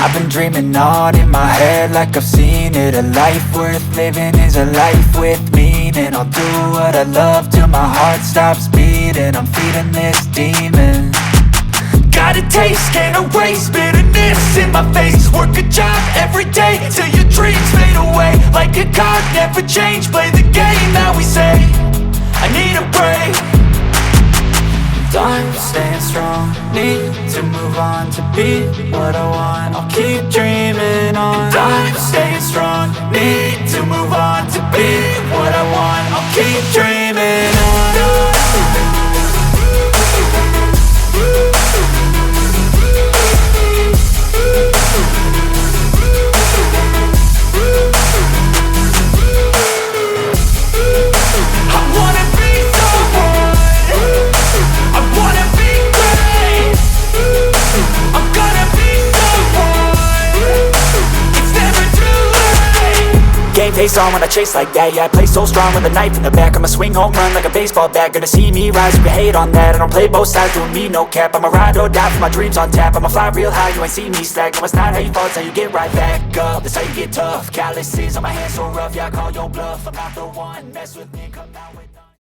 I've been dreaming on in my head like I've seen it. A life worth living is a life with meaning. I'll do what I love till my heart stops beating. I'm feeding this demon. Got a taste, can't erase bitterness in my face. Work a job every day till your dreams fade away. Like a card, never change, play the game that we say. I need a break. I'm staying strong, need to move on to be what I want. I'll keep dreaming on. I'm staying strong, need to move on to be what I want. I'll keep dreaming on. Game face on when I chase like that. Yeah, I play so strong with a knife in the back. I'ma swing home run like a baseball bat. Gonna see me rise, you can hate on that. I don't play both sides, doing me no cap. I'ma ride or die for my dreams on tap. I'ma fly real high, you ain't see me slack. No, it's not how you fall, it's how you get right back up. That's how you get tough. Calluses on my hands so rough, yeah, I call your bluff. I'm not the one, mess with me, come out with